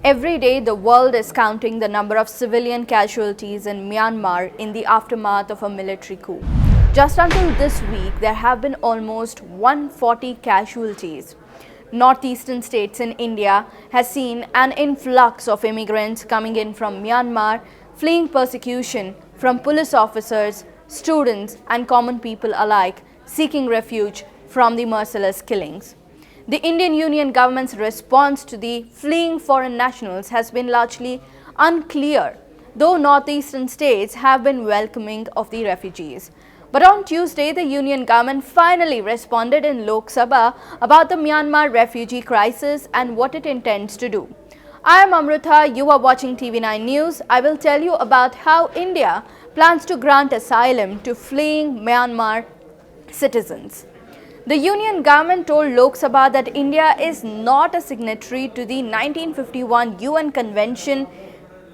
Every day, the world is counting the number of civilian casualties in Myanmar in the aftermath of a military coup. Just until this week, there have been almost 140 casualties. Northeastern states in India has seen an influx of immigrants coming in from Myanmar, fleeing persecution from police officers, students and common people alike, seeking refuge from the merciless killings. The Indian Union government's response to the fleeing foreign nationals has been largely unclear, though northeastern states have been welcoming of the refugees. But on Tuesday, the Union government finally responded in Lok Sabha about the Myanmar refugee crisis and what it intends to do. I am Amrita, you are watching TV9 News. I will tell you about how India plans to grant asylum to fleeing Myanmar citizens. The Union government told Lok Sabha that India is not a signatory to the 1951 UN Convention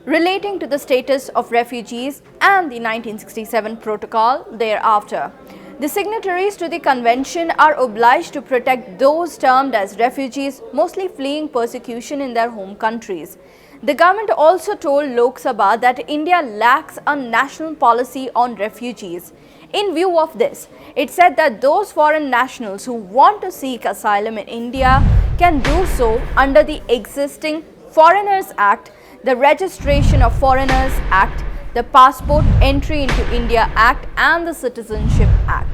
relating to the status of refugees and the 1967 protocol thereafter. The signatories to the convention are obliged to protect those termed as refugees, mostly fleeing persecution in their home countries. The government also told Lok Sabha that India lacks a national policy on refugees. In view of this, it said that those foreign nationals who want to seek asylum in India can do so under the existing Foreigners Act, the Registration of Foreigners Act, the Passport Entry into India Act and the Citizenship Act.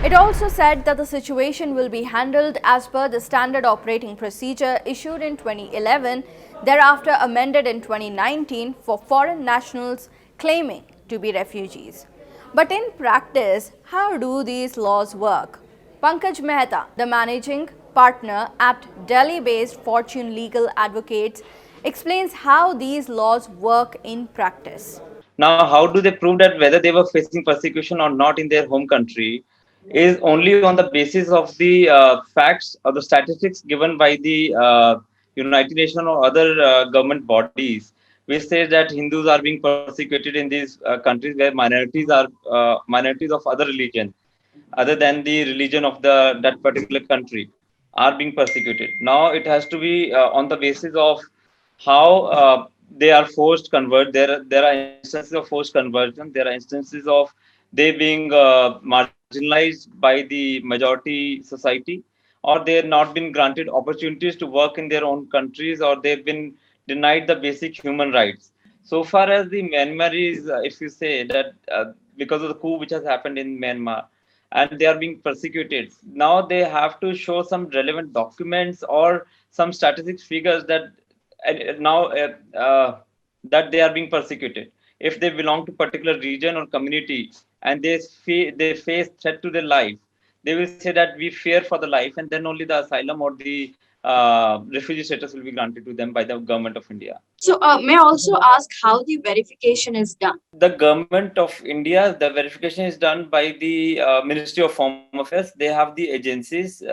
It also said that the situation will be handled as per the standard operating procedure issued in 2011, thereafter amended in 2019 for foreign nationals claiming to be refugees. But in practice, how do these laws work? Pankaj Mehta, the managing partner at Delhi-based Fortune Legal Advocates, explains how these laws work in practice. Now, how do they prove that whether they were facing persecution or not in their home country is only on the basis of the facts or the statistics given by the United Nations or other government bodies, which say that Hindus are being persecuted in these countries where minorities of other religion, other than the religion of that particular country, are being persecuted. Now, it has to be on the basis of how they are forced convert. There are instances of forced conversion. There are instances of they being marginalized by the majority society, or they have not been granted opportunities to work in their own countries, or they've been denied the basic human rights. So far as the Myanmar is, if you say that because of the coup which has happened in Myanmar, and they are being persecuted, now they have to show some relevant documents or some statistics figures that now that they are being persecuted. If they belong to particular region or community and they face threat to their life, they will say that we fear for the life, and then only the asylum or the refugee status will be granted to them by the government of India. So, may I also ask how the verification is done? The government of India, the verification is done by the Ministry of Home Affairs. They have the agencies.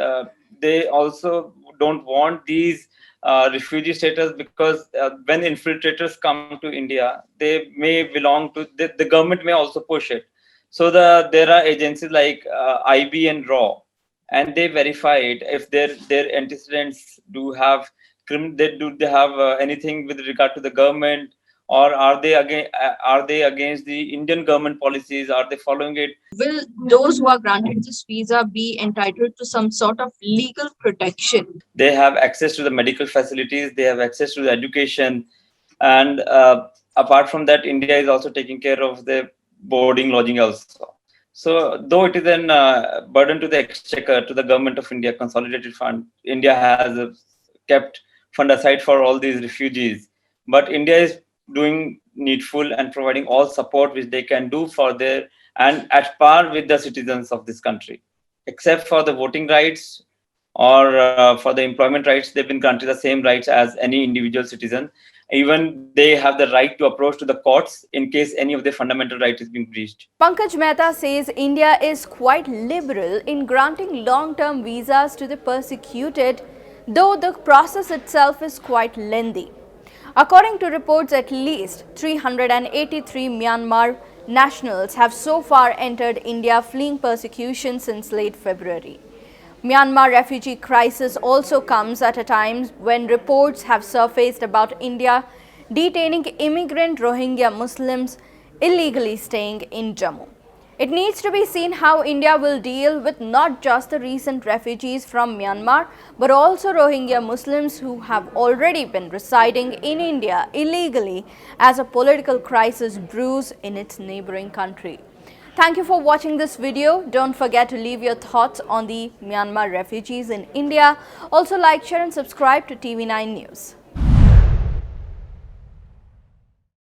They also don't want these refugee status because when infiltrators come to India, they may belong to the government may also push it. So there are agencies like IB and RAW, and they verify it if their antecedents do have they have anything with regard to the government, or are they against the Indian government policies? Are they following it? Will those who are granted this visa be entitled to some sort of legal protection? They have access to the medical facilities, they have access to the education, and apart from that, India is also taking care of the boarding, lodging also. So though it is an burden to the exchequer, to the government of India, consolidated fund, India has kept fund aside for all these refugees, but India is doing needful and providing all support which they can do for their and at par with the citizens of this country, except for the voting rights or for the employment rights. They've been granted the same rights as any individual citizen. Even they have the right to approach to the courts in case any of their fundamental right is being breached. Pankaj Mehta says India is quite liberal in granting long-term visas to the persecuted, though the process itself is quite lengthy. According to reports, at least 383 Myanmar nationals have so far entered India fleeing persecution since late February. Myanmar refugee crisis also comes at a time when reports have surfaced about India detaining immigrant Rohingya Muslims illegally staying in Jammu. It needs to be seen how India will deal with not just the recent refugees from Myanmar, but also Rohingya Muslims who have already been residing in India illegally as a political crisis brews in its neighboring country. Thank you for watching this video. Don't forget to leave your thoughts on the Myanmar refugees in India. Also like, share and subscribe to TV9 News.